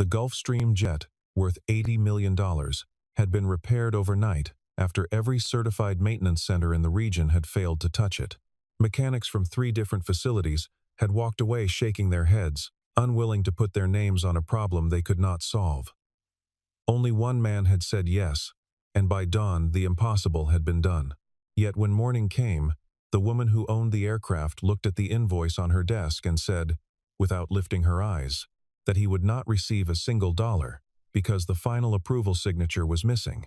The Gulfstream jet, worth $80 million, had been repaired overnight after every certified maintenance center in the region had failed to touch it. Mechanics from 3 different facilities had walked away shaking their heads, unwilling to put their names on a problem they could not solve. Only one man had said yes, and by dawn the impossible had been done. Yet when morning came, the woman who owned the aircraft looked at the invoice on her desk and said, without lifting her eyes, that he would not receive a single dollar because the final approval signature was missing.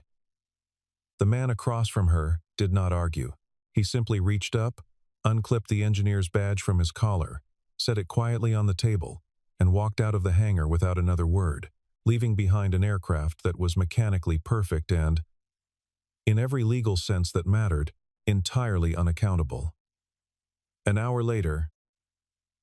The man across from her did not argue. He simply reached up, unclipped the engineer's badge from his collar, set it quietly on the table, and walked out of the hangar without another word, leaving behind an aircraft that was mechanically perfect and, in every legal sense that mattered, entirely unaccountable. An hour later,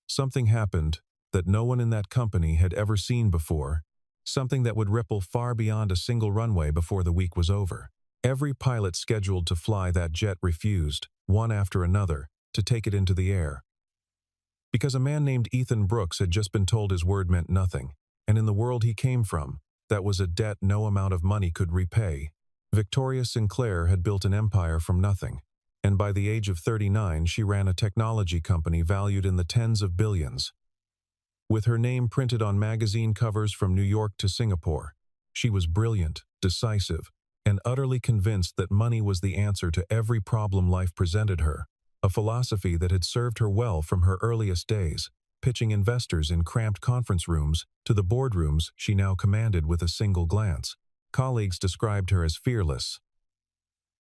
something happened that no one in that company had ever seen before, something that would ripple far beyond a single runway before the week was over. Every pilot scheduled to fly that jet refused, one after another, to take it into the air. Because a man named Ethan Brooks had just been told his word meant nothing, and in the world he came from, that was a debt no amount of money could repay. Victoria Sinclair had built an empire from nothing, and by the age of 39 she ran a technology company valued in the tens of billions. With her name printed on magazine covers from New York to Singapore, she was brilliant, decisive, and utterly convinced that money was the answer to every problem life presented her, a philosophy that had served her well from her earliest days, pitching investors in cramped conference rooms to the boardrooms she now commanded with a single glance. Colleagues described her as fearless,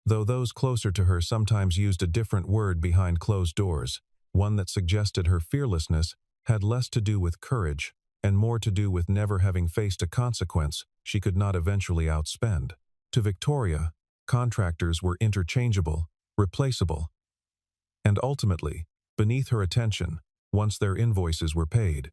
though those closer to her sometimes used a different word behind closed doors, one that suggested her fearlessness had less to do with courage and more to do with never having faced a consequence she could not eventually outspend. To Victoria, contractors were interchangeable, replaceable, and ultimately, beneath her attention, once their invoices were paid.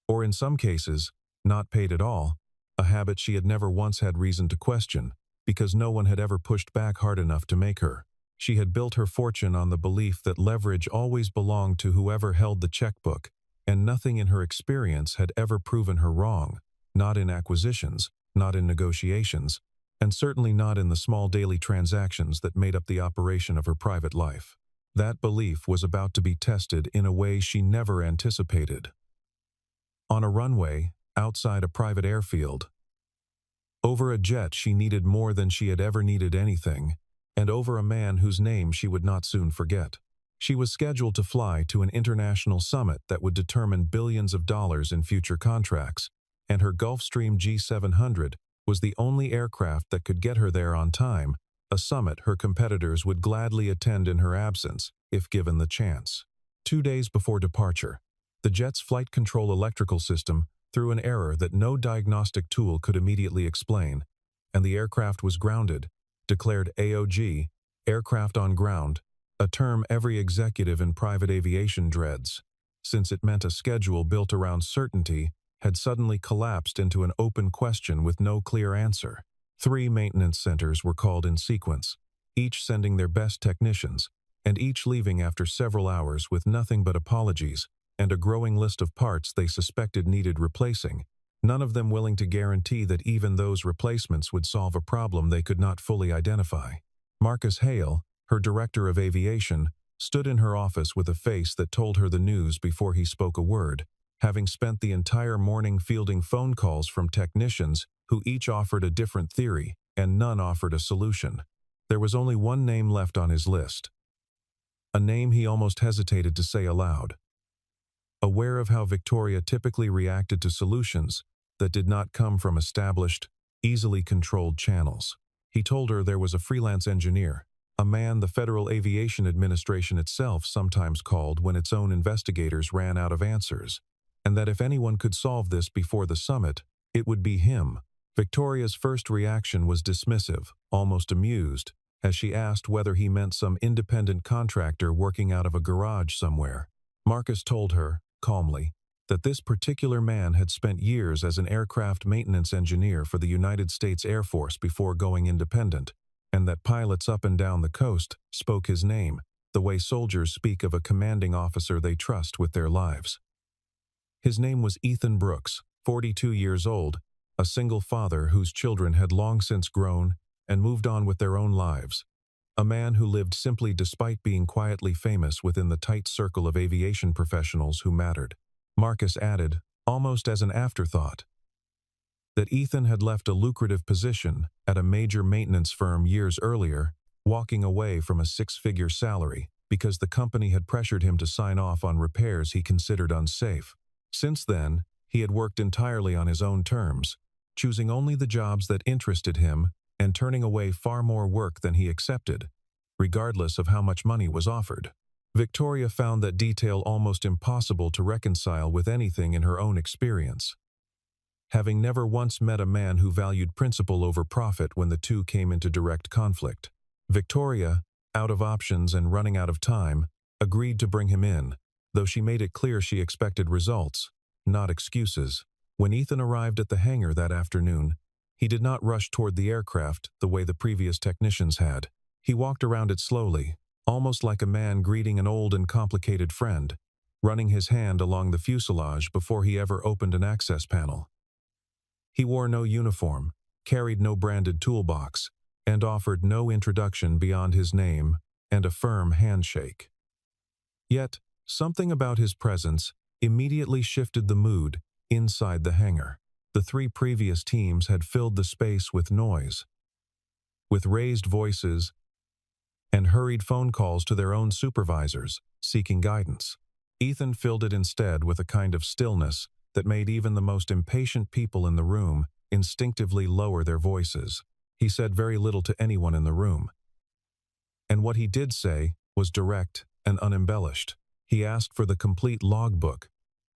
Or in some cases, not paid at all, a habit she had never once had reason to question, because no one had ever pushed back hard enough to make her. She had built her fortune on the belief that leverage always belonged to whoever held the checkbook, and nothing in her experience had ever proven her wrong, not in acquisitions, not in negotiations, and certainly not in the small daily transactions that made up the operation of her private life. That belief was about to be tested in a way she never anticipated. On a runway, outside a private airfield. Over a jet she needed more than she had ever needed anything, and over a man whose name she would not soon forget. She was scheduled to fly to an international summit that would determine billions of dollars in future contracts, and her Gulfstream G700 was the only aircraft that could get her there on time, a summit her competitors would gladly attend in her absence, if given the chance. 2 days before departure, the jet's flight control electrical system threw an error that no diagnostic tool could immediately explain, and the aircraft was grounded, declared AOG, aircraft on ground, a term every executive in private aviation dreads, since it meant a schedule built around certainty had suddenly collapsed into an open question with no clear answer. 3 maintenance centers were called in sequence, each sending their best technicians, and each leaving after several hours with nothing but apologies and a growing list of parts they suspected needed replacing, none of them willing to guarantee that even those replacements would solve a problem they could not fully identify. Marcus Hale, her director of aviation, stood in her office with a face that told her the news before he spoke a word, having spent the entire morning fielding phone calls from technicians who each offered a different theory, and none offered a solution. There was only one name left on his list, a name he almost hesitated to say aloud. Aware of how Victoria typically reacted to solutions that did not come from established, easily controlled channels, he told her there was a freelance engineer, a man the Federal Aviation Administration itself sometimes called when its own investigators ran out of answers, and that if anyone could solve this before the summit, it would be him. Victoria's first reaction was dismissive, almost amused, as she asked whether he meant some independent contractor working out of a garage somewhere. Marcus told her, calmly, that this particular man had spent years as an aircraft maintenance engineer for the United States Air Force before going independent, and that pilots up and down the coast spoke his name, the way soldiers speak of a commanding officer they trust with their lives. His name was Ethan Brooks, 42 years old, a single father whose children had long since grown and moved on with their own lives. A man who lived simply despite being quietly famous within the tight circle of aviation professionals who mattered. Marcus added, almost as an afterthought, that Ethan had left a lucrative position at a major maintenance firm years earlier, walking away from a six-figure salary because the company had pressured him to sign off on repairs he considered unsafe. Since then, he had worked entirely on his own terms, choosing only the jobs that interested him and turning away far more work than he accepted, regardless of how much money was offered. Victoria found that detail almost impossible to reconcile with anything in her own experience. Having never once met a man who valued principle over profit when the two came into direct conflict, Victoria, out of options and running out of time, agreed to bring him in, though she made it clear she expected results, not excuses. When Ethan arrived at the hangar that afternoon, he did not rush toward the aircraft the way the previous technicians had. He walked around it slowly, almost like a man greeting an old and complicated friend, running his hand along the fuselage before he ever opened an access panel. He wore no uniform, carried no branded toolbox, and offered no introduction beyond his name and a firm handshake. Yet, something about his presence immediately shifted the mood inside the hangar. The three previous teams had filled the space with noise, with raised voices and hurried phone calls to their own supervisors, seeking guidance. Ethan filled it instead with a kind of stillness that made even the most impatient people in the room instinctively lower their voices. He said very little to anyone in the room. And what he did say was direct and unembellished. He asked for the complete logbook,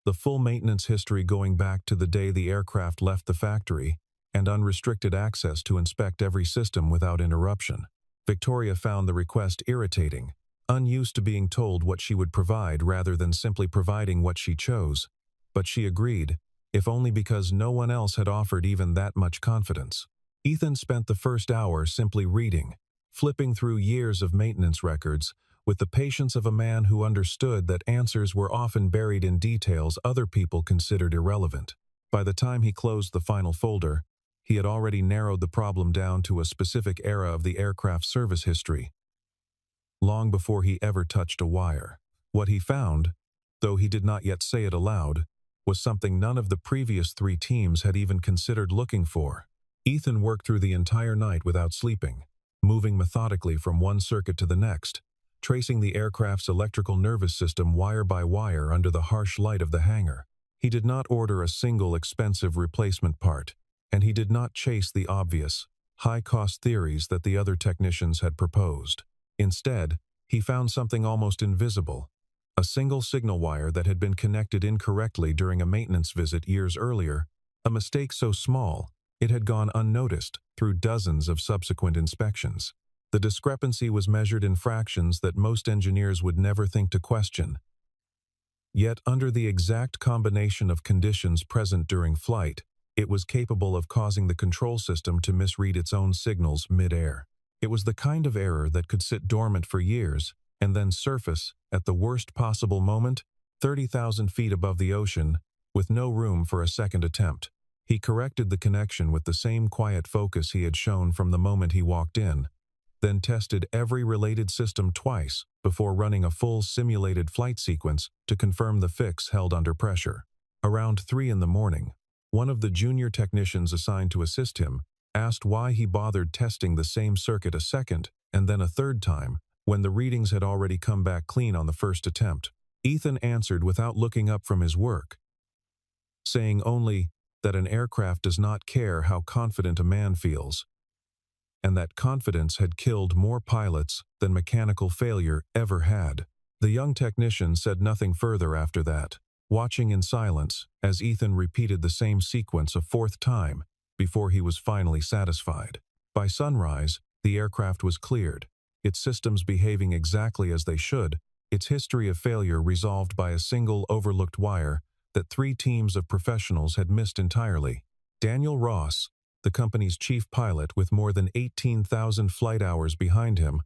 the full maintenance history going back to the day the aircraft left the factory, and unrestricted access to inspect every system without interruption. Victoria found the request irritating, unused to being told what she would provide rather than simply providing what she chose. But she agreed, if only because no one else had offered even that much confidence. Ethan spent the first hour simply reading, flipping through years of maintenance records, with the patience of a man who understood that answers were often buried in details other people considered irrelevant. By the time he closed the final folder, he had already narrowed the problem down to a specific era of the aircraft's service history, long before he ever touched a wire. What he found, though he did not yet say it aloud, was something none of the previous three teams had even considered looking for. Ethan worked through the entire night without sleeping, moving methodically from one circuit to the next, tracing the aircraft's electrical nervous system wire by wire under the harsh light of the hangar. He did not order a single expensive replacement part, and he did not chase the obvious, high-cost theories that the other technicians had proposed. Instead, he found something almost invisible, a single signal wire that had been connected incorrectly during a maintenance visit years earlier, a mistake so small it had gone unnoticed through dozens of subsequent inspections. The discrepancy was measured in fractions that most engineers would never think to question. Yet, under the exact combination of conditions present during flight, it was capable of causing the control system to misread its own signals mid-air. It was the kind of error that could sit dormant for years and then surface at the worst possible moment, 30,000 feet above the ocean, with no room for a second attempt. He corrected the connection with the same quiet focus he had shown from the moment he walked in, then tested every related system twice before running a full simulated flight sequence to confirm the fix held under pressure. Around 3 in the morning, one of the junior technicians assigned to assist him asked why he bothered testing the same circuit a second and then a third time when the readings had already come back clean on the first attempt. Ethan answered without looking up from his work, saying only that an aircraft does not care how confident a man feels, and that confidence had killed more pilots than mechanical failure ever had. The young technician said nothing further after that, watching in silence as Ethan repeated the same sequence a fourth time before he was finally satisfied. By sunrise, the aircraft was cleared, its systems behaving exactly as they should, its history of failure resolved by a single overlooked wire that 3 teams of professionals had missed entirely. Daniel Ross, the company's chief pilot with more than 18,000 flight hours behind him,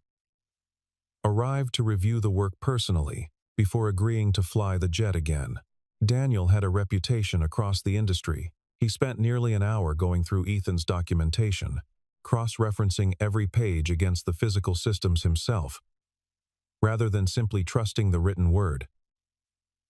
arrived to review the work personally before agreeing to fly the jet again. Daniel had a reputation across the industry. He spent nearly an hour going through Ethan's documentation, cross-referencing every page against the physical systems himself, rather than simply trusting the written word,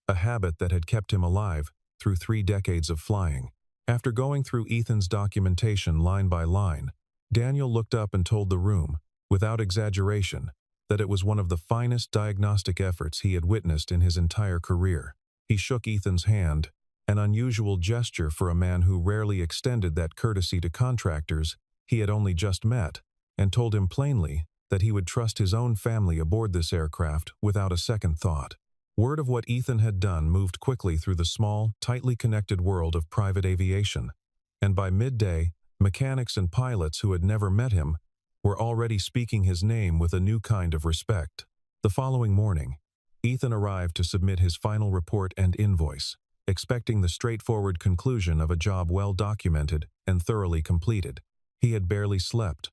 a habit that had kept him alive through 3 decades of flying. After going through Ethan's documentation line by line, Daniel looked up and told the room, without exaggeration, that it was one of the finest diagnostic efforts he had witnessed in his entire career. He shook Ethan's hand, an unusual gesture for a man who rarely extended that courtesy to contractors he had only just met, and told him plainly that he would trust his own family aboard this aircraft without a second thought. Word of what Ethan had done moved quickly through the small, tightly connected world of private aviation, and by midday, mechanics and pilots who had never met him were already speaking his name with a new kind of respect. The following morning, Ethan arrived to submit his final report and invoice, expecting the straightforward conclusion of a job well documented and thoroughly completed. He had barely slept,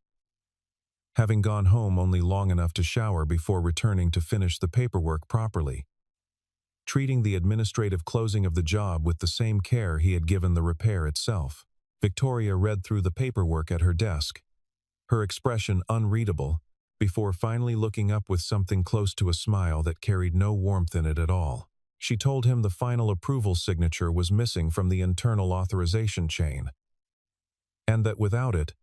having gone home only long enough to shower before returning to finish the paperwork properly, treating the administrative closing of the job with the same care he had given the repair itself. Victoria read through the paperwork at her desk, her expression unreadable, before finally looking up with something close to a smile that carried no warmth in it at all. She told him the final approval signature was missing from the internal authorization chain, and that without it,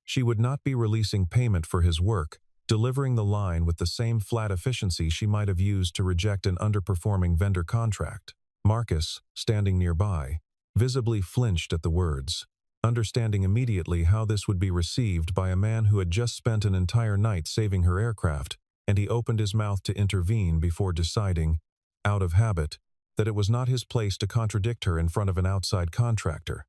she would not be releasing payment for his work, delivering the line with the same flat efficiency she might have used to reject an underperforming vendor contract. Marcus, standing nearby, visibly flinched at the words, understanding immediately how this would be received by a man who had just spent an entire night saving her aircraft, and he opened his mouth to intervene before deciding, out of habit, that it was not his place to contradict her in front of an outside contractor.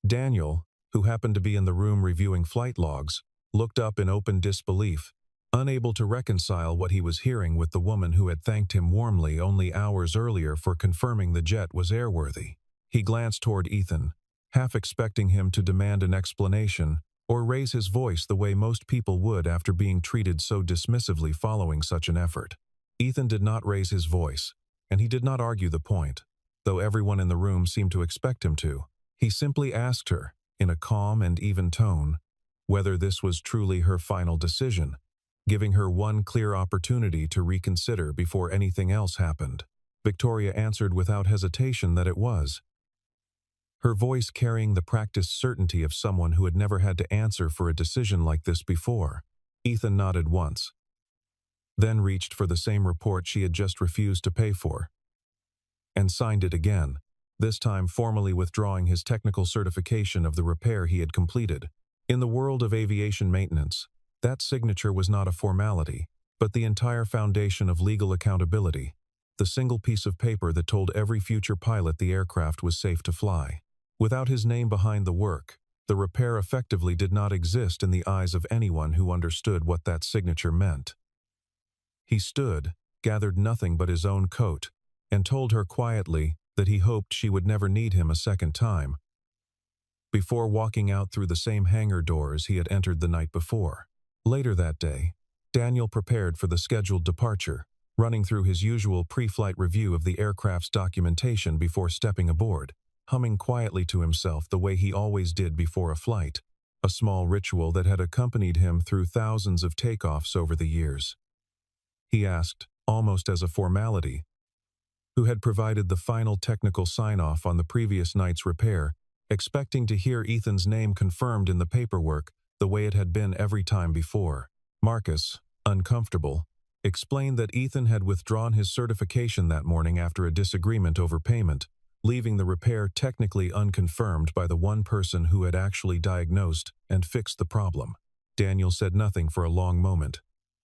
Daniel, who happened to be in the room reviewing flight logs, looked up in open disbelief, unable to reconcile what he was hearing with the woman who had thanked him warmly only hours earlier for confirming the jet was airworthy. He glanced toward Ethan, half expecting him to demand an explanation or raise his voice the way most people would after being treated so dismissively following such an effort. Ethan did not raise his voice, and he did not argue the point, though everyone in the room seemed to expect him to. He simply asked her, in a calm and even tone, whether this was truly her final decision, giving her one clear opportunity to reconsider before anything else happened. Victoria answered without hesitation that it was, her voice carrying the practiced certainty of someone who had never had to answer for a decision like this before. Ethan nodded once, then reached for the same report she had just refused to pay for, and signed it again, this time formally withdrawing his technical certification of the repair he had completed. In the world of aviation maintenance, that signature was not a formality, but the entire foundation of legal accountability, the single piece of paper that told every future pilot the aircraft was safe to fly. Without his name behind the work, the repair effectively did not exist in the eyes of anyone who understood what that signature meant. He stood, gathered nothing but his own coat, and told her quietly that he hoped she would never need him a second time, before walking out through the same hangar doors he had entered the night before. Later that day, Daniel prepared for the scheduled departure, running through his usual pre-flight review of the aircraft's documentation before stepping aboard, humming quietly to himself the way he always did before a flight, a small ritual that had accompanied him through thousands of takeoffs over the years. He asked, almost as a formality, who had provided the final technical sign-off on the previous night's repair, expecting to hear Ethan's name confirmed in the paperwork the way it had been every time before. Marcus, uncomfortable, explained that Ethan had withdrawn his certification that morning after a disagreement over payment, leaving the repair technically unconfirmed by the one person who had actually diagnosed and fixed the problem. Daniel said nothing for a long moment,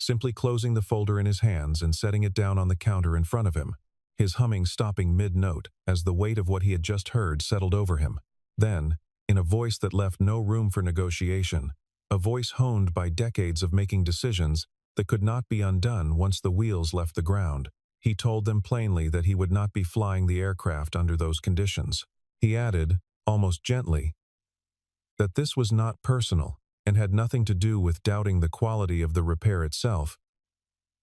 simply closing the folder in his hands and setting it down on the counter in front of him, his humming stopping mid-note as the weight of what he had just heard settled over him. Then, in a voice that left no room for negotiation, a voice honed by decades of making decisions that could not be undone once the wheels left the ground, he told them plainly that he would not be flying the aircraft under those conditions. He added, almost gently, that this was not personal and had nothing to do with doubting the quality of the repair itself,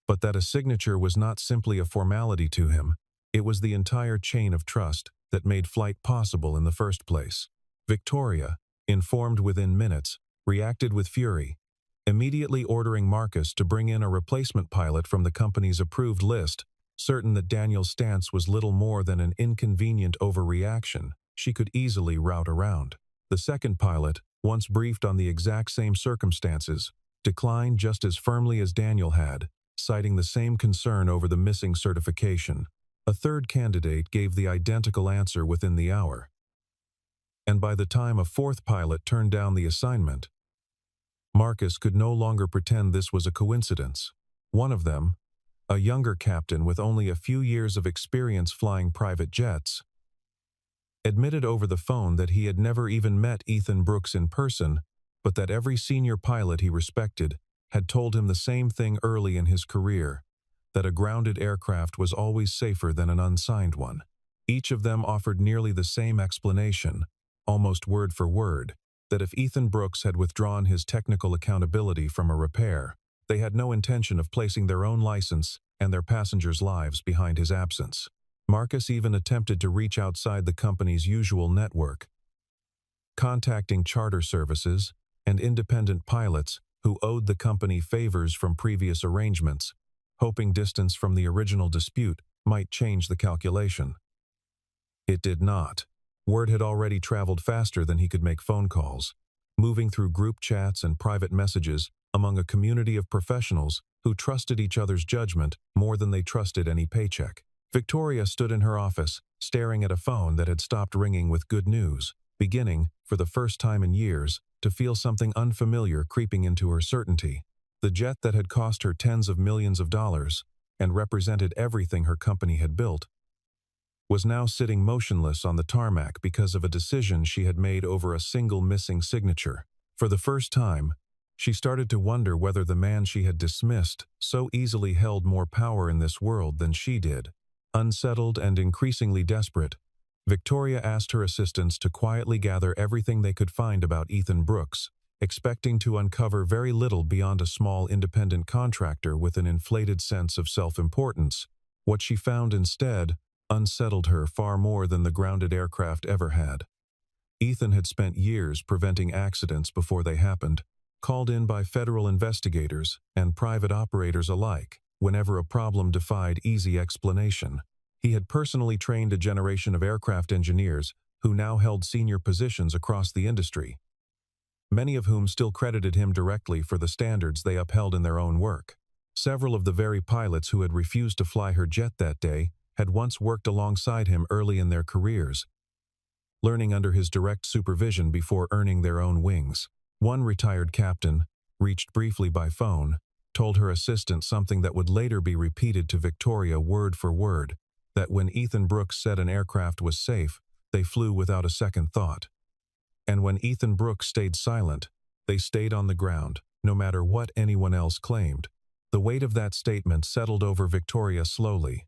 but that a signature was not simply a formality to him, It was the entire chain of trust that made flight possible in the first place. Victoria, informed within minutes, reacted with fury, immediately ordering Marcus to bring in a replacement pilot from the company's approved list. Certain that Daniel's stance was little more than an inconvenient overreaction, she could easily route around. The second pilot, once briefed on the exact same circumstances, declined just as firmly as Daniel had, citing the same concern over the missing certification. A third candidate gave the identical answer within the hour. And by the time a fourth pilot turned down the assignment, Marcus could no longer pretend this was a coincidence. One of them, a younger captain with only a few years of experience flying private jets, admitted over the phone that he had never even met Ethan Brooks in person, but that every senior pilot he respected had told him the same thing early in his career, that a grounded aircraft was always safer than an unsigned one. Each of them offered nearly the same explanation, almost word for word, that if Ethan Brooks had withdrawn his technical accountability from a repair, they had no intention of placing their own license and their passengers' lives behind his absence. Marcus even attempted to reach outside the company's usual network, contacting charter services and independent pilots who owed the company favors from previous arrangements, hoping distance from the original dispute might change the calculation. It did not. Word had already traveled faster than he could make phone calls, moving through group chats and private messages among a community of professionals who trusted each other's judgment more than they trusted any paycheck. Victoria stood in her office, staring at a phone that had stopped ringing with good news, beginning, for the first time in years, to feel something unfamiliar creeping into her certainty. The jet that had cost her tens of millions of dollars, and represented everything her company had built, was now sitting motionless on the tarmac because of a decision she had made over a single missing signature. For the first time, she started to wonder whether the man she had dismissed so easily held more power in this world than she did. Unsettled and increasingly desperate, Victoria asked her assistants to quietly gather everything they could find about Ethan Brooks, expecting to uncover very little beyond a small independent contractor with an inflated sense of self-importance. What she found instead unsettled her far more than the grounded aircraft ever had. Ethan had spent years preventing accidents before they happened, called in by federal investigators and private operators alike whenever a problem defied easy explanation. He had personally trained a generation of aircraft engineers who now held senior positions across the industry, many of whom still credited him directly for the standards they upheld in their own work. Several of the very pilots who had refused to fly her jet that day had once worked alongside him early in their careers, learning under his direct supervision before earning their own wings. One retired captain, reached briefly by phone, told her assistant something that would later be repeated to Victoria word for word, that when Ethan Brooks said an aircraft was safe, they flew without a second thought. And when Ethan Brooks stayed silent, they stayed on the ground, no matter what anyone else claimed. The weight of that statement settled over Victoria slowly,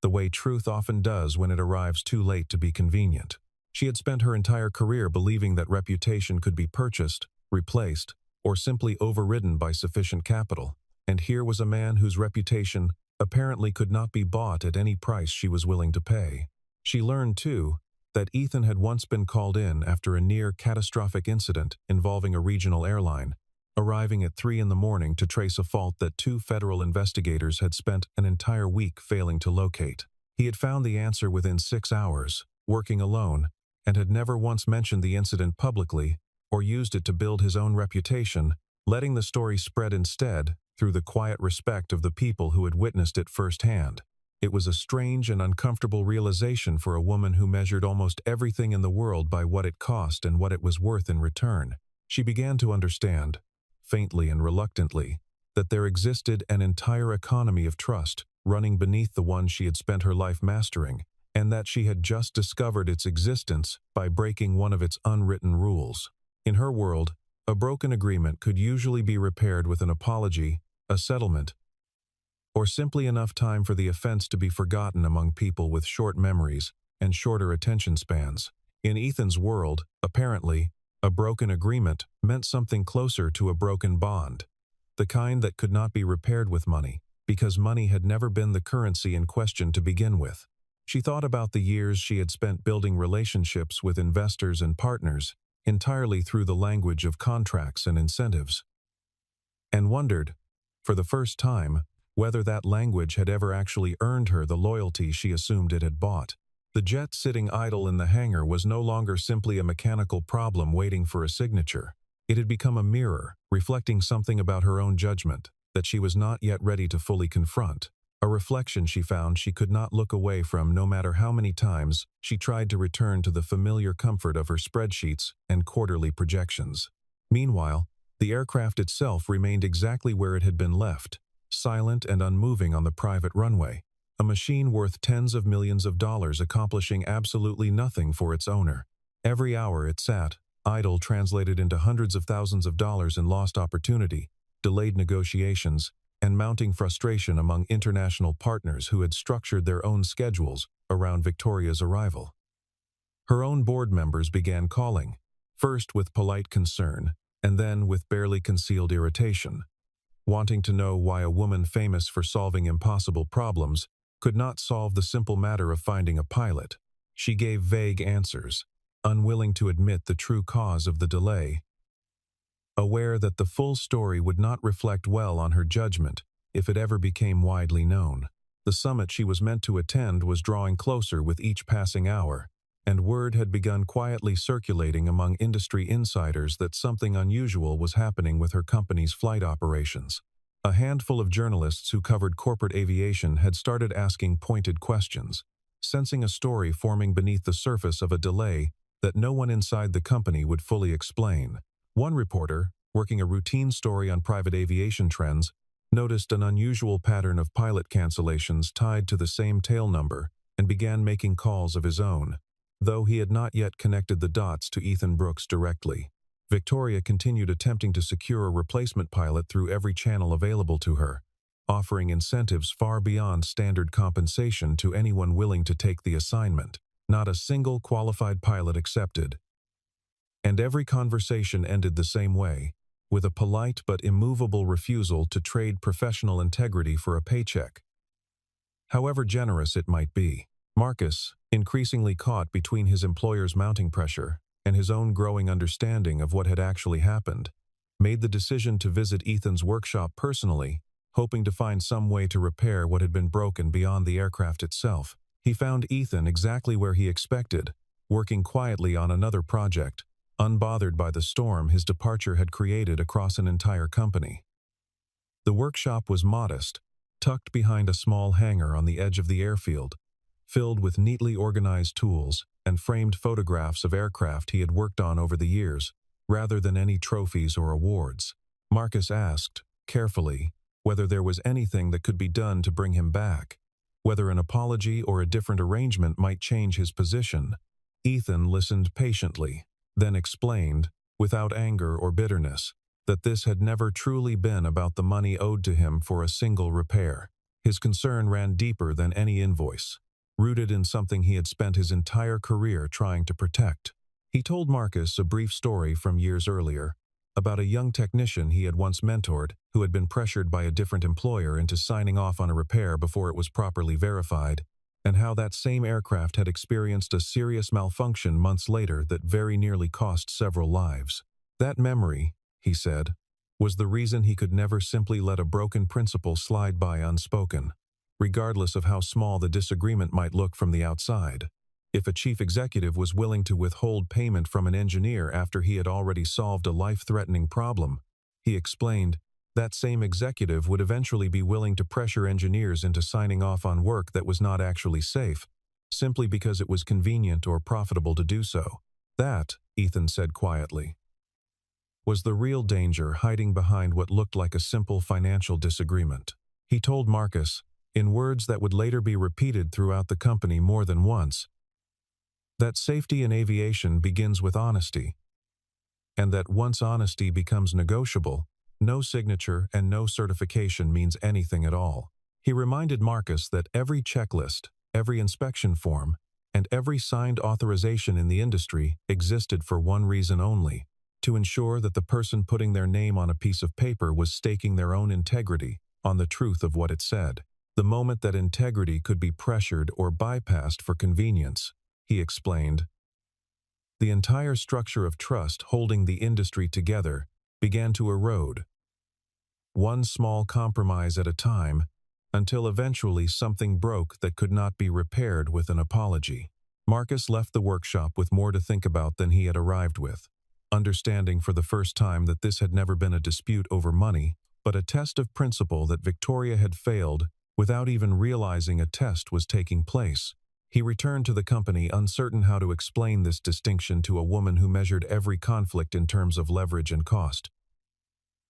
the way truth often does when it arrives too late to be convenient. She had spent her entire career believing that reputation could be purchased, replaced, or simply overridden by sufficient capital. And here was a man whose reputation apparently could not be bought at any price she was willing to pay. She learned, too, that Ethan had once been called in after a near-catastrophic incident involving a regional airline, arriving at 3 a.m. to trace a fault that 2 federal investigators had spent an entire week failing to locate. He had found the answer within 6 hours, working alone, and had never once mentioned the incident publicly or used it to build his own reputation, letting the story spread instead through the quiet respect of the people who had witnessed it firsthand. It was a strange and uncomfortable realization for a woman who measured almost everything in the world by what it cost and what it was worth in return. She began to understand, faintly and reluctantly, that there existed an entire economy of trust running beneath the one she had spent her life mastering, and that she had just discovered its existence by breaking one of its unwritten rules. In her world, a broken agreement could usually be repaired with an apology, a settlement, or simply enough time for the offense to be forgotten among people with short memories and shorter attention spans. In Ethan's world, apparently, a broken agreement meant something closer to a broken bond, the kind that could not be repaired with money, because money had never been the currency in question to begin with. She thought about the years she had spent building relationships with investors and partners, entirely through the language of contracts and incentives, and wondered, for the first time, whether that language had ever actually earned her the loyalty she assumed it had bought. The jet sitting idle in the hangar was no longer simply a mechanical problem waiting for a signature. It had become a mirror, reflecting something about her own judgment that she was not yet ready to fully confront. A reflection she found she could not look away from no matter how many times she tried to return to the familiar comfort of her spreadsheets and quarterly projections. Meanwhile, the aircraft itself remained exactly where it had been left, silent and unmoving on the private runway. A machine worth tens of millions of dollars accomplishing absolutely nothing for its owner. Every hour it sat, idle, translated into hundreds of thousands of dollars in lost opportunity, delayed negotiations, and mounting frustration among international partners who had structured their own schedules around Victoria's arrival. Her own board members began calling, first with polite concern, and then with barely concealed irritation, wanting to know why a woman famous for solving impossible problems could not solve the simple matter of finding a pilot. She gave vague answers, unwilling to admit the true cause of the delay, aware that the full story would not reflect well on her judgment if it ever became widely known. The summit she was meant to attend was drawing closer with each passing hour, and word had begun quietly circulating among industry insiders that something unusual was happening with her company's flight operations. A handful of journalists who covered corporate aviation had started asking pointed questions, sensing a story forming beneath the surface of a delay that no one inside the company would fully explain. One reporter, working a routine story on private aviation trends, noticed an unusual pattern of pilot cancellations tied to the same tail number and began making calls of his own, though he had not yet connected the dots to Ethan Brooks directly. Victoria continued attempting to secure a replacement pilot through every channel available to her, offering incentives far beyond standard compensation to anyone willing to take the assignment. Not a single qualified pilot accepted. And every conversation ended the same way, with a polite but immovable refusal to trade professional integrity for a paycheck, however generous it might be. Marcus, increasingly caught between his employer's mounting pressure and his own growing understanding of what had actually happened, made the decision to visit Ethan's workshop personally, hoping to find some way to repair what had been broken beyond the aircraft itself. He found Ethan exactly where he expected, working quietly on another project, unbothered by the storm his departure had created across an entire company. The workshop was modest, tucked behind a small hangar on the edge of the airfield, filled with neatly organized tools and framed photographs of aircraft he had worked on over the years, rather than any trophies or awards. Marcus asked, carefully, whether there was anything that could be done to bring him back, whether an apology or a different arrangement might change his position. Ethan listened patiently, then explained, without anger or bitterness, that this had never truly been about the money owed to him for a single repair. His concern ran deeper than any invoice, rooted in something he had spent his entire career trying to protect. He told Marcus a brief story from years earlier, about a young technician he had once mentored who had been pressured by a different employer into signing off on a repair before it was properly verified, and how that same aircraft had experienced a serious malfunction months later that very nearly cost several lives. That memory, he said, was the reason he could never simply let a broken principle slide by unspoken, regardless of how small the disagreement might look from the outside. If a chief executive was willing to withhold payment from an engineer after he had already solved a life-threatening problem, he explained, that same executive would eventually be willing to pressure engineers into signing off on work that was not actually safe, simply because it was convenient or profitable to do so. That, Ethan said quietly, was the real danger hiding behind what looked like a simple financial disagreement. He told Marcus, in words that would later be repeated throughout the company more than once, that safety in aviation begins with honesty, and that once honesty becomes negotiable, no signature and no certification means anything at all. He reminded Marcus that every checklist, every inspection form, and every signed authorization in the industry existed for one reason only, to ensure that the person putting their name on a piece of paper was staking their own integrity on the truth of what it said. The moment that integrity could be pressured or bypassed for convenience, he explained. The entire structure of trust holding the industry together began to erode, one small compromise at a time, until eventually something broke that could not be repaired with an apology. Marcus left the workshop with more to think about than he had arrived with, understanding for the first time that this had never been a dispute over money, but a test of principle that Victoria had failed without even realizing a test was taking place. He returned to the company uncertain how to explain this distinction to a woman who measured every conflict in terms of leverage and cost,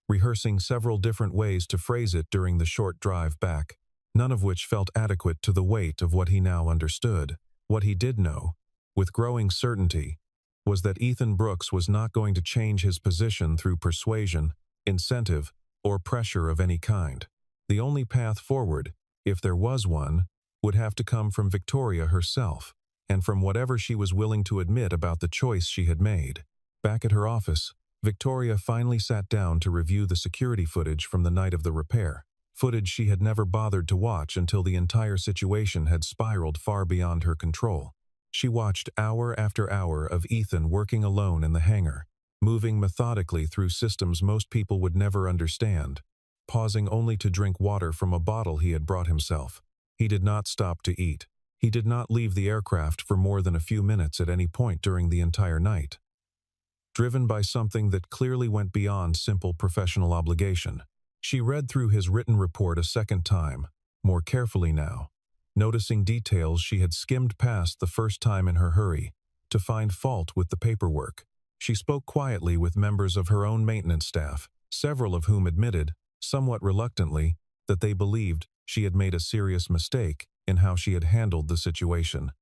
rehearsing several different ways to phrase it during the short drive back, none of which felt adequate to the weight of what he now understood. What he did know, with growing certainty, was that Ethan Brooks was not going to change his position through persuasion, incentive, or pressure of any kind. The only path forward, if there was one, would have to come from Victoria herself, and from whatever she was willing to admit about the choice she had made. Back at her office, Victoria finally sat down to review the security footage from the night of the repair, footage she had never bothered to watch until the entire situation had spiraled far beyond her control. She watched hour after hour of Ethan working alone in the hangar, moving methodically through systems most people would never understand, pausing only to drink water from a bottle he had brought himself. He did not stop to eat. He did not leave the aircraft for more than a few minutes at any point during the entire night. Driven by something that clearly went beyond simple professional obligation, she read through his written report a second time, more carefully now, noticing details she had skimmed past the first time in her hurry, to find fault with the paperwork. She spoke quietly with members of her own maintenance staff, several of whom admitted, somewhat reluctantly, that they believed she had made a serious mistake in how she had handled the situation.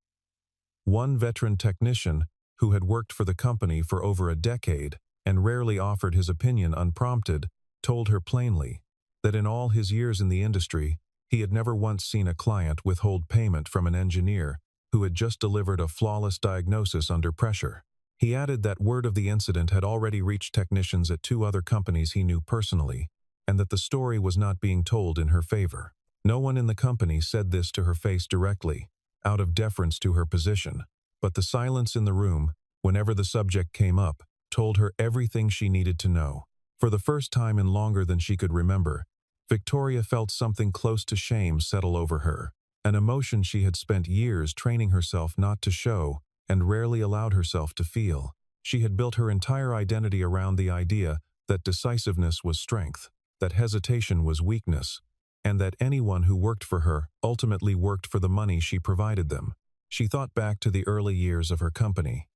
One veteran technician, who had worked for the company for over a decade and rarely offered his opinion unprompted, told her plainly that in all his years in the industry, he had never once seen a client withhold payment from an engineer who had just delivered a flawless diagnosis under pressure. He added that word of the incident had already reached technicians at 2 other companies he knew personally, and that the story was not being told in her favor. No one in the company said this to her face directly, out of deference to her position, but the silence in the room, whenever the subject came up, told her everything she needed to know. For the first time in longer than she could remember, Victoria felt something close to shame settle over her, an emotion she had spent years training herself not to show and rarely allowed herself to feel. She had built her entire identity around the idea that decisiveness was strength, that hesitation was weakness, and that anyone who worked for her ultimately worked for the money she provided them. She thought back to the early years of her company,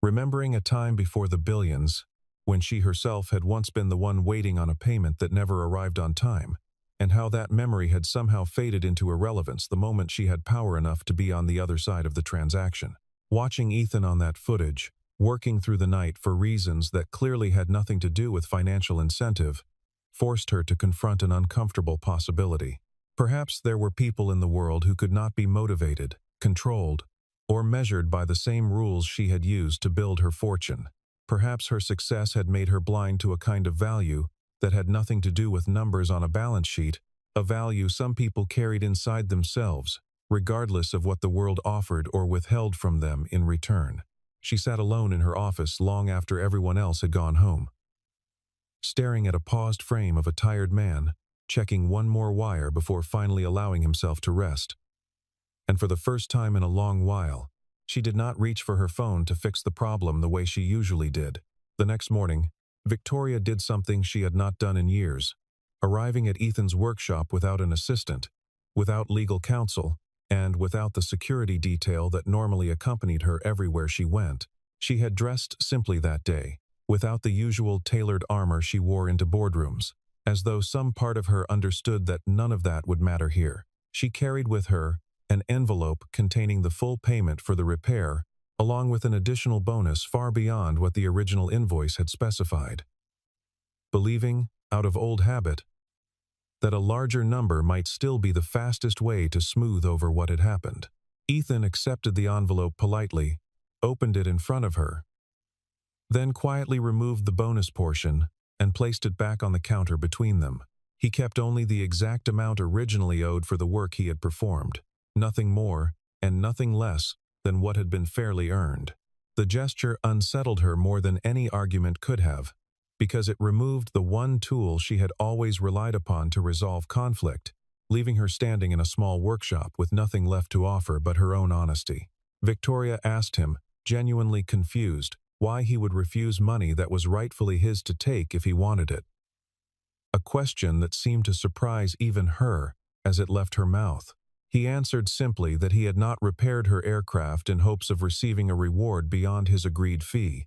remembering a time before the billions, when she herself had once been the one waiting on a payment that never arrived on time, and how that memory had somehow faded into irrelevance the moment she had power enough to be on the other side of the transaction. Watching Ethan on that footage, working through the night for reasons that clearly had nothing to do with financial incentive, forced her to confront an uncomfortable possibility. Perhaps there were people in the world who could not be motivated, controlled, or measured by the same rules she had used to build her fortune. Perhaps her success had made her blind to a kind of value that had nothing to do with numbers on a balance sheet, a value some people carried inside themselves, regardless of what the world offered or withheld from them in return. She sat alone in her office long after everyone else had gone home, staring at a paused frame of a tired man, checking one more wire before finally allowing himself to rest. And for the first time in a long while, she did not reach for her phone to fix the problem the way she usually did. The next morning, Victoria did something she had not done in years, arriving at Ethan's workshop without an assistant, without legal counsel, and without the security detail that normally accompanied her everywhere she went. She had dressed simply that day, without the usual tailored armor she wore into boardrooms, as though some part of her understood that none of that would matter here. She carried with her an envelope containing the full payment for the repair, along with an additional bonus far beyond what the original invoice had specified. Believing, out of old habit, that a larger number might still be the fastest way to smooth over what had happened, Ethan accepted the envelope politely, opened it in front of her, then quietly removed the bonus portion and placed it back on the counter between them. He kept only the exact amount originally owed for the work he had performed, nothing more and nothing less than what had been fairly earned. The gesture unsettled her more than any argument could have, because it removed the one tool she had always relied upon to resolve conflict, leaving her standing in a small workshop with nothing left to offer but her own honesty. Victoria asked him, genuinely confused, why he would refuse money that was rightfully his to take if he wanted it. A question that seemed to surprise even her as it left her mouth. He answered simply that he had not repaired her aircraft in hopes of receiving a reward beyond his agreed fee.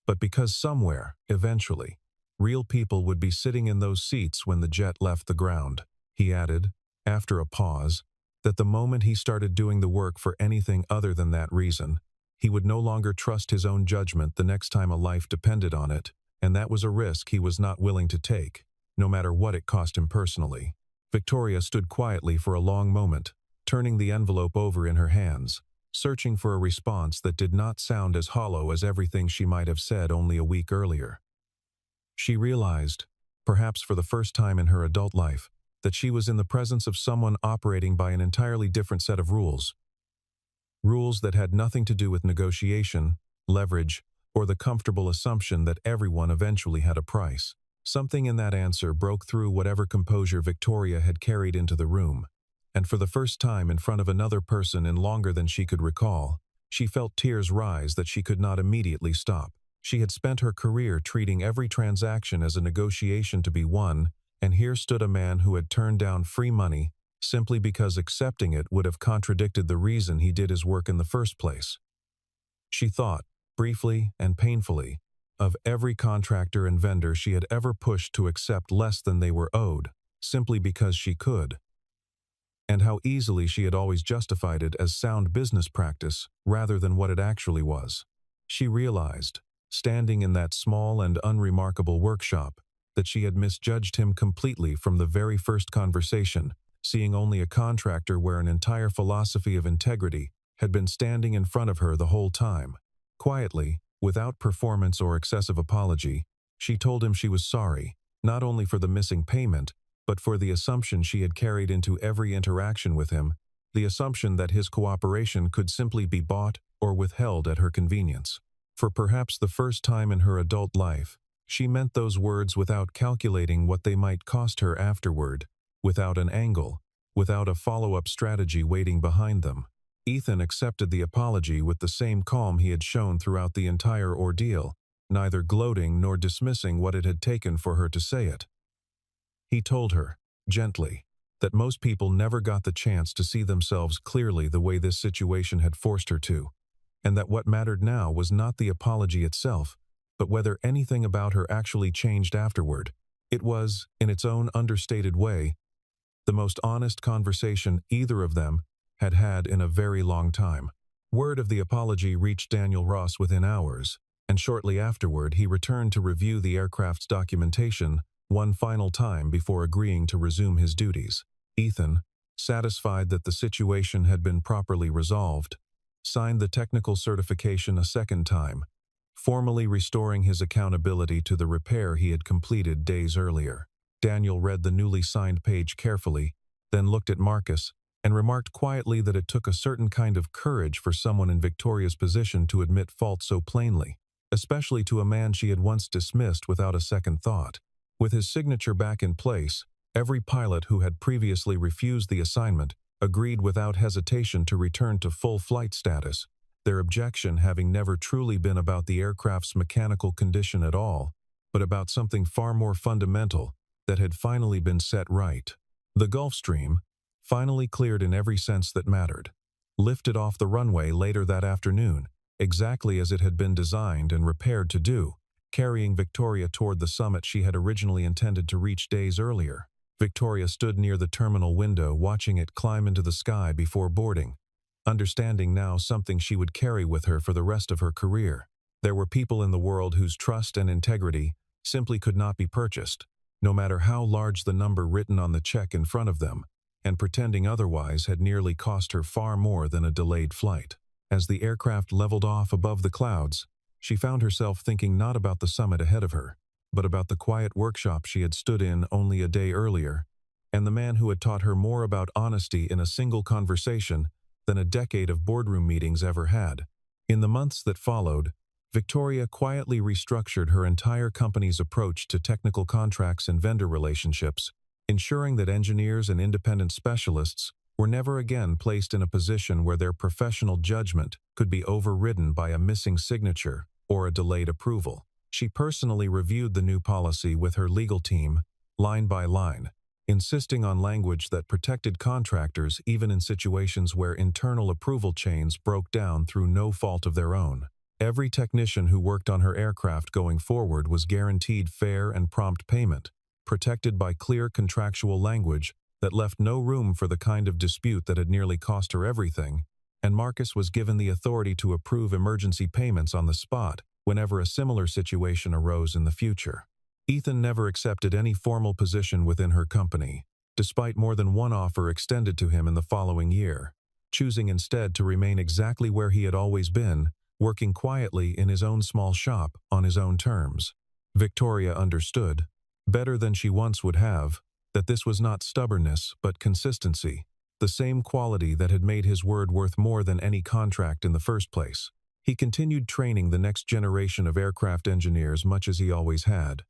But because somewhere, eventually, real people would be sitting in those seats when the jet left the ground, he added, after a pause, that the moment he started doing the work for anything other than that reason, he would no longer trust his own judgment the next time a life depended on it, and that was a risk he was not willing to take, no matter what it cost him personally. Victoria stood quietly for a long moment, turning the envelope over in her hands, searching for a response that did not sound as hollow as everything she might have said only a week earlier. She realized, perhaps for the first time in her adult life, that she was in the presence of someone operating by an entirely different set of rules. Rules that had nothing to do with negotiation, leverage, or the comfortable assumption that everyone eventually had a price. Something in that answer broke through whatever composure Victoria had carried into the room, and for the first time in front of another person in longer than she could recall, she felt tears rise that she could not immediately stop. She had spent her career treating every transaction as a negotiation to be won, and here stood a man who had turned down free money simply because accepting it would have contradicted the reason he did his work in the first place. She thought, briefly and painfully, of every contractor and vendor she had ever pushed to accept less than they were owed, simply because she could, and how easily she had always justified it as sound business practice rather than what it actually was. She realized, standing in that small and unremarkable workshop, that she had misjudged him completely from the very first conversation, seeing only a contractor where an entire philosophy of integrity had been standing in front of her the whole time. Quietly, without performance or excessive apology, she told him she was sorry, not only for the missing payment, but for the assumption she had carried into every interaction with him, the assumption that his cooperation could simply be bought or withheld at her convenience. For perhaps the first time in her adult life, she meant those words without calculating what they might cost her afterward, without an angle, without a follow-up strategy waiting behind them. Ethan accepted the apology with the same calm he had shown throughout the entire ordeal, neither gloating nor dismissing what it had taken for her to say it. He told her, gently, that most people never got the chance to see themselves clearly the way this situation had forced her to, and that what mattered now was not the apology itself, but whether anything about her actually changed afterward. It was, in its own understated way, the most honest conversation either of them had had in a very long time. Word of the apology reached Daniel Ross within hours, and shortly afterward he returned to review the aircraft's documentation one final time before agreeing to resume his duties. Ethan, satisfied that the situation had been properly resolved, signed the technical certification a second time, formally restoring his accountability to the repair he had completed days earlier. Daniel read the newly signed page carefully, then looked at Marcus, and remarked quietly that it took a certain kind of courage for someone in Victoria's position to admit fault so plainly, especially to a man she had once dismissed without a second thought. With his signature back in place, every pilot who had previously refused the assignment agreed without hesitation to return to full flight status, their objection having never truly been about the aircraft's mechanical condition at all, but about something far more fundamental that had finally been set right. The Gulfstream, finally cleared in every sense that mattered, lifted off the runway later that afternoon, exactly as it had been designed and repaired to do, carrying Victoria toward the summit she had originally intended to reach days earlier. Victoria stood near the terminal window watching it climb into the sky before boarding, understanding now something she would carry with her for the rest of her career. There were people in the world whose trust and integrity simply could not be purchased, no matter how large the number written on the check in front of them, and pretending otherwise had nearly cost her far more than a delayed flight. As the aircraft leveled off above the clouds, she found herself thinking not about the summit ahead of her, but about the quiet workshop she had stood in only a day earlier, and the man who had taught her more about honesty in a single conversation than a decade of boardroom meetings ever had. In the months that followed, Victoria quietly restructured her entire company's approach to technical contracts and vendor relationships, ensuring that engineers and independent specialists were never again placed in a position where their professional judgment could be overridden by a missing signature or a delayed approval. She personally reviewed the new policy with her legal team, line by line, insisting on language that protected contractors even in situations where internal approval chains broke down through no fault of their own. Every technician who worked on her aircraft going forward was guaranteed fair and prompt payment, protected by clear contractual language that left no room for the kind of dispute that had nearly cost her everything, and Marcus was given the authority to approve emergency payments on the spot whenever a similar situation arose in the future. Ethan never accepted any formal position within her company, despite more than one offer extended to him in the following year, choosing instead to remain exactly where he had always been, working quietly in his own small shop on his own terms. Victoria understood, better than she once would have, that this was not stubbornness but consistency, the same quality that had made his word worth more than any contract in the first place. He continued training the next generation of aircraft engineers much as he always had,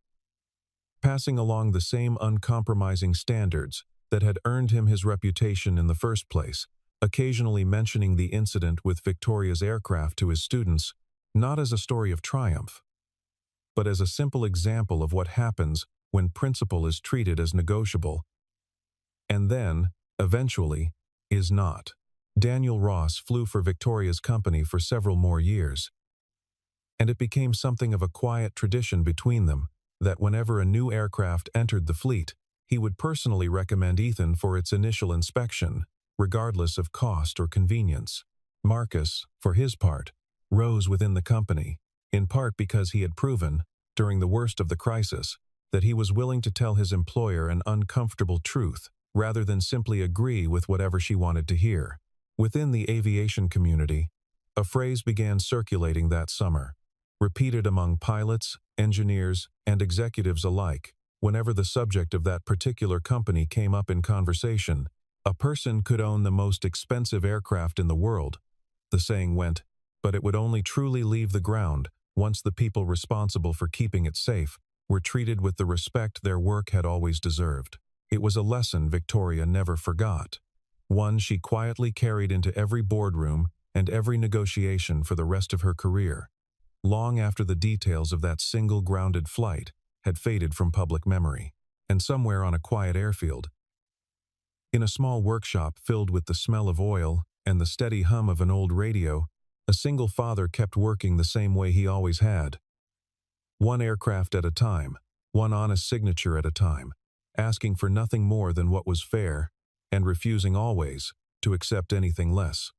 passing along the same uncompromising standards that had earned him his reputation in the first place, occasionally mentioning the incident with Victoria's aircraft to his students, not as a story of triumph, but as a simple example of what happens when principle is treated as negotiable, and then, eventually, is not. Daniel Ross flew for Victoria's company for several more years, and it became something of a quiet tradition between them that whenever a new aircraft entered the fleet, he would personally recommend Ethan for its initial inspection, regardless of cost or convenience. Marcus, for his part, rose within the company, in part because he had proven, during the worst of the crisis, that he was willing to tell his employer an uncomfortable truth rather than simply agree with whatever she wanted to hear. Within the aviation community, a phrase began circulating that summer, repeated among pilots, engineers, and executives alike. Whenever the subject of that particular company came up in conversation, a person could own the most expensive aircraft in the world, the saying went, but it would only truly leave the ground once the people responsible for keeping it safe were treated with the respect their work had always deserved. It was a lesson Victoria never forgot, one she quietly carried into every boardroom and every negotiation for the rest of her career, long after the details of that single grounded flight had faded from public memory. And somewhere on a quiet airfield, in a small workshop filled with the smell of oil and the steady hum of an old radio, a single father kept working the same way he always had. One aircraft at a time, one honest signature at a time, asking for nothing more than what was fair, and refusing always to accept anything less.